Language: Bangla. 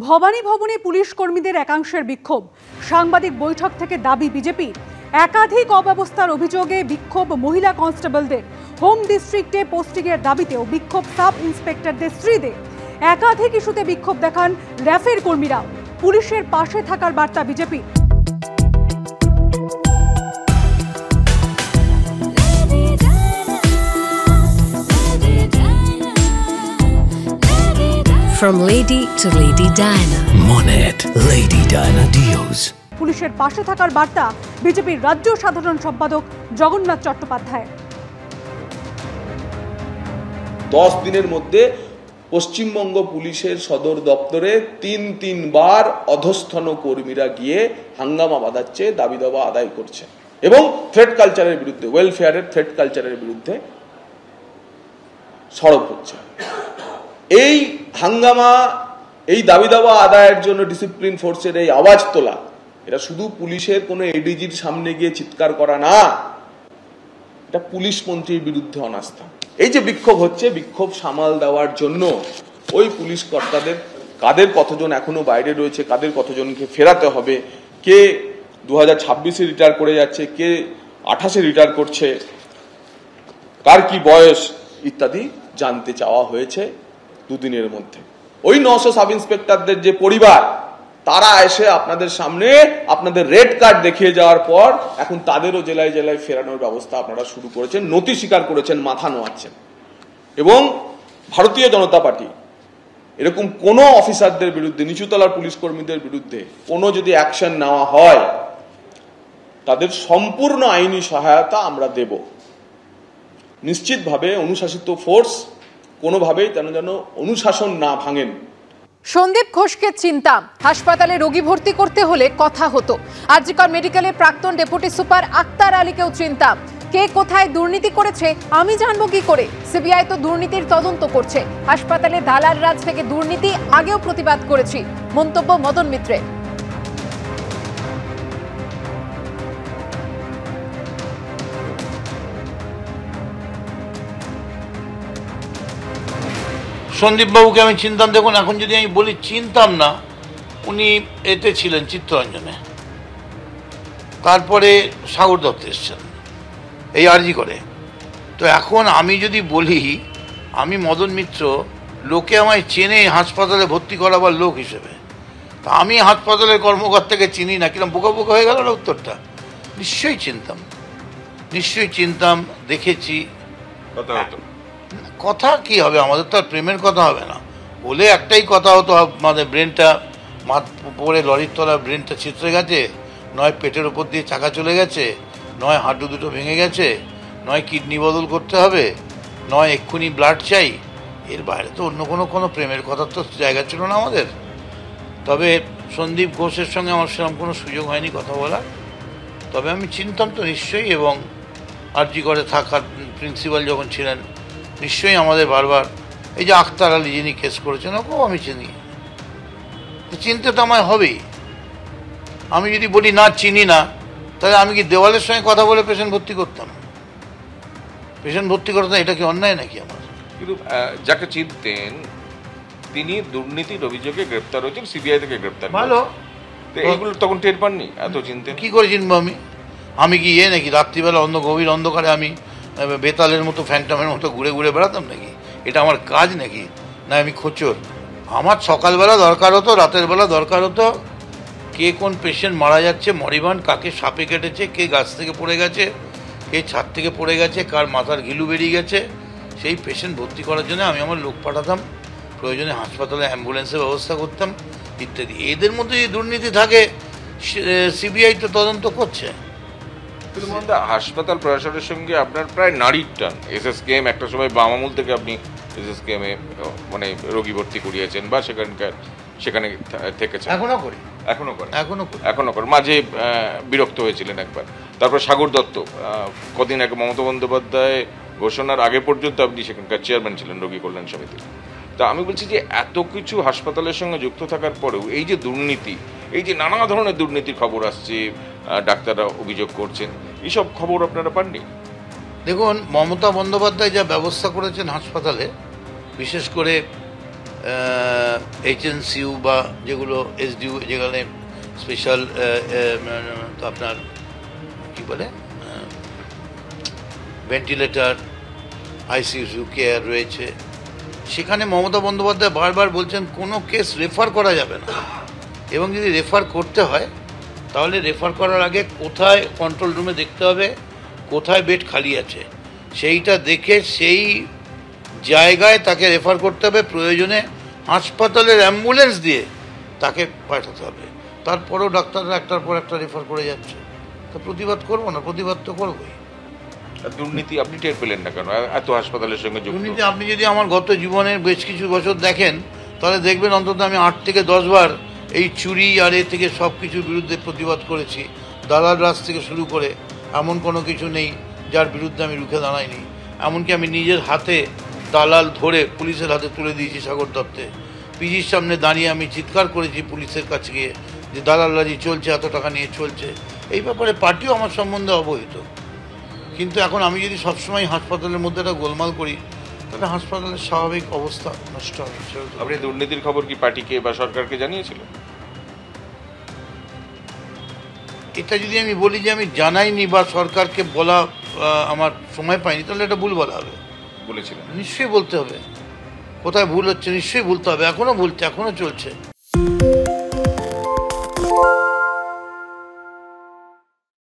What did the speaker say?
ভবানী ভবনে পুলিশ কর্মীদের একাংশের বিক্ষোভ, সাংবাদিক বৈঠক থেকে দাবি বিজেপি। একাধিক অব্যবস্থার অভিযোগে বিক্ষোভ মহিলা কনস্টেবলদের, হোম ডিস্ট্রিক্টে পোস্টিংয়ের দাবিতেও বিক্ষোভ সাব ইন্সপেক্টরদের স্ত্রীদের। একাধিক ইস্যুতে বিক্ষোভ দেখান র্যাফের কর্মীরা। পুলিশের পাশে থাকার বার্তা BJP. From Lady to Lady Diana. Monet Lady Diana Deals. পুলিশের পাশে থাকার বার্তা বিজেপির রাজ্য সাধারণ সম্পাদক জগন্নাথ চট্টোপাধ্যায়। 10 দিনের মধ্যে পশ্চিমবঙ্গ পুলিশের সদর দপ্তরে তিনবার অধস্থন কর্মীরা গিয়ে হাঙ্গামা বাঁধাচ্ছে, দাবি দাবা আদায় করছে এবং থ্রেট কালচারের বিরুদ্ধে, ওয়েলফেয়ারের থ্রেট কালচারের বিরুদ্ধে সরব হচ্ছে। এই হাঙ্গামা, এই দাবি দাবা আদায়ের জন্য ডিসিপ্লিন ফোর্সের এই আওয়াজ তোলা, এটা শুধু পুলিশের কোনো এডিজির সামনে গিয়ে চিৎকার করা না, এটা পুলিশ মন্ত্রীর বিরুদ্ধে অনাস্থা। এই যে বিক্ষোভ হচ্ছে, বিক্ষোভ সামাল দেওয়ার জন্য ওই পুলিশ কর্তাদের কাদের কতজন এখনো বাইরে রয়েছে, কাদের কতজনকে ফেরাতে হবে, কে 2026-এ রিটায়ার করে যাচ্ছে, কে 28-এ রিটায়ার করছে, কার কি বয়স ইত্যাদি জানতে চাওয়া হয়েছে দুদিনের মধ্যে। ওই 900 সাব ইন্সপেক্টরদের যে পরিবার, তারা এসে আপনাদের সামনে আপনাদের রেড কার্ড দেখিয়ে যাওয়ার পর এখন তাদেরও জেলায় জেলায় ফেরানোর ব্যবস্থা আপনারা শুরু করেছেন, নথি স্বীকার করেছেন, মাথা নোয়াচ্ছেন। এবং ভারতীয় জনতা পার্টি এরকম কোন অফিসারদের বিরুদ্ধে, নিচুতলার পুলিশ কর্মীদের বিরুদ্ধে কোনো যদি অ্যাকশন নেওয়া হয়, তাদের সম্পূর্ণ আইনি সহায়তা আমরা দেব। নিশ্চিতভাবে অনুশাসিত ফোর্স কোনোভাবেই যেন অনুশাসন না ভাঙেন। সন্দীপ ঘোষকে চিন্তা, হাসপাতালে রোগী ভর্তি করতে হলে কথা হতো। আরজিকর মেডিকেলের প্রাক্তন ডেপুটি সুপার আক্তার আলীকেও চিন্তা। কে কোথায় দুর্নীতি করেছে আমি জানবো কি করে? সিবিআই তো দুর্নীতির তদন্ত করছে। হাসপাতালে দালাল রাজ থেকে দুর্নীতি আগেও প্রতিবাদ করেছি, মন্তব্য মদন মিত্রের। সন্দীপ বাবুকে আমি চিনতাম। দেখুন, এখন যদি আমি বলি চিনতাম না, উনি এতে ছিলেন চিত্তরঞ্জনে, তারপরে সাগর দত্ত এসছেন এই আরজি করে। তো এখন আমি যদি বলি আমি মদন মিত্র, লোকে আমায় চেনে হাসপাতালে ভর্তি করাবার লোক হিসেবে, তা আমি হাসপাতালের কর্মকর্তাকে চিনি না, কিরম বোকা বোকা হয়ে গেল না উত্তরটা? নিশ্চয়ই চিনতাম, নিশ্চয়ই চিনতাম, দেখেছি। কথা কি হবে, আমাদের তো আর প্রেমের কথা হবে না, বলে একটাই কথা হতো, আমাদের ব্রেনটা পড়ে লরির তলা ব্রেনটা ছিটরে গেছে, নয় পেটের ওপর দিয়ে চাকা চলে গেছে, নয় হাঁটু দুটো ভেঙে গেছে, নয় কিডনি বদল করতে হবে, নয় এক্ষুনি ব্লাড চাই। এর বাইরে তো অন্য কোনো প্রেমের কথার তো জায়গা ছিল না আমাদের। তবে সন্দীপ ঘোষের সঙ্গে আমার সেরকম কোনো সুযোগ হয়নি কথা বলার, তবে আমি চিনতাম তো নিশ্চয়ই। এবং আরজি করে থাকার প্রিন্সিপাল যখন ছিলেন, নিশ্চয়ই আমাদের বারবার এই যে আক্তার আলী যিনি কেস করেছেন, ওকেও আমি চিনি, চিনতে তো আমায় হবেই। আমি যদি বলি না চিনি না, তাহলে আমি কি দেওয়ালের সঙ্গে কথা বলে পেশেন্ট ভর্তি করতাম? পেশেন্ট ভর্তি করতাম, এটা কি অন্যায় নাকি আমার? কিন্তু যাকে চিনতেন তিনি দুর্নীতির অভিযোগে গ্রেপ্তার হয়েছেন, সিবিআই থেকে গ্রেপ্তার। ভালো, এইগুলো তখন টের পাননি? এত চিনতেন কি করে চিনবো আমি কি নাকি রাত্রিবেলা গভীর অন্ধকারে আমি বেতালের মতো ফ্যান্টামের মতো ঘুরে ঘুরে বেড়াতাম নাকি? এটা আমার কাজ নাকি? না আমি খোঁচর? আমার সকালবেলা দরকার হতো, রাতের বেলা দরকার হতো কে কোন পেশেন্ট মারা যাচ্ছে, মরিবান, কাকে সাপে কেটেছে, কে গাছ থেকে পড়ে গেছে, কে ছাদ থেকে পড়ে গেছে, কার মাথার ঘিলু বেরিয়ে গেছে, সেই পেশেন্ট ভর্তি করার জন্য আমি আমার লোক পাঠাতাম, প্রয়োজনে হাসপাতালে অ্যাম্বুলেন্সের ব্যবস্থা করতাম ইত্যাদি। এদের মধ্যে যদি দুর্নীতি থাকে, সিবিআই তো তদন্ত করছে। হাসপাতাল প্রশাসনের সঙ্গে আপনার প্রায় নারীর টান। এসএসকেএম একটা সময় বাম আমল থেকে আপনি এসএসকেএমে মানে রোগী ভর্তি করিয়েছেন বা সেখানে থেকেছেন। এখনো করেন। মাঝে বিরক্ত হয়েছিলেন একবার। তারপর সাগর দত্ত, কদিন আগে মমতা বন্দ্যোপাধ্যায় ঘোষণার আগে পর্যন্ত আপনি সেখানকার চেয়ারম্যান ছিলেন রোগী কল্যাণ সমিতি। তা আমি বলছি যে এত কিছু হাসপাতালের সঙ্গে যুক্ত থাকার পরেও এই যে দুর্নীতি, এই যে নানা ধরনের দুর্নীতির খবর আসছে, ডাক্তাররা অভিযোগ করছেন, এইসব খবর আপনারা পাননি? দেখুন, মমতা বন্দ্যোপাধ্যায় যা ব্যবস্থা করেছেন হাসপাতালে, বিশেষ করে HNCU বা যেগুলো SDU, যেখানে স্পেশাল আপনার কি বলে ভেন্টিলেটর, ICU কেয়ার রয়েছে, সেখানে মমতা বন্দ্যোপাধ্যায় বারবার বলছেন কোনো কেস রেফার করা যাবে না, এবং যদি রেফার করতে হয় তাহলে রেফার করার আগে কোথায় কন্ট্রোল রুমে দেখতে হবে কোথায় বেড খালি আছে, সেইটা দেখে সেই জায়গায় তাকে রেফার করতে হবে, প্রয়োজনে হাসপাতালের অ্যাম্বুলেন্স দিয়ে তাকে পাঠাতে হবে। তারপরেও ডাক্তাররা একটার পর একটা রেফার করে যাচ্ছে, তো প্রতিবাদ করবো না? প্রতিবাদ তো করবোই। দুর্নীতি আপনি টের পেলেন না কেন এত হাসপাতালের সঙ্গে যুক্ত? দুর্নীতি আপনি যদি আমার গত জীবনের বেশ কিছু বছর দেখেন তাহলে দেখবেন অন্তত আমি 8 থেকে 10 বার এই চুরি আর এ থেকে সব কিছুর বিরুদ্ধে প্রতিবাদ করেছি। দালাল রাজ থেকে শুরু করে এমন কোনো কিছু নেই যার বিরুদ্ধে আমি রুখে দাঁড়াইনি। এমনকি আমি নিজের হাতে দালাল ধরে পুলিশের হাতে তুলে দিয়েছি সাগর দত্তে। পিজির সামনে দাঁড়িয়ে আমি চিৎকার করেছি পুলিশের কাছে গিয়ে যে দালালরাজি চলছে, এত টাকা নিয়ে চলছে। এই ব্যাপারে পার্টিও আমার সম্বন্ধে অবহিত। কিন্তু এখন আমি যদি সবসময় হাসপাতালের মধ্যে একটা গোলমাল করি তাহলে হাসপাতালের স্বাভাবিক অবস্থা নষ্ট হবে। আপনি দুর্নীতির খবর কি পার্টিকে বা সরকারকে জানিয়েছিলেন? এটা যদি আমি বলি যে আমি জানাইনি বা সরকারকে বলা আমার সময় পাইনি তাহলে এটা ভুল বলা হবে। বলেছিলেন? নিশ্চয়ই বলতে হবে, কোথায় ভুল হচ্ছে নিশ্চয়ই বলতে হবে। এখনো বলছে, এখনো চলছে।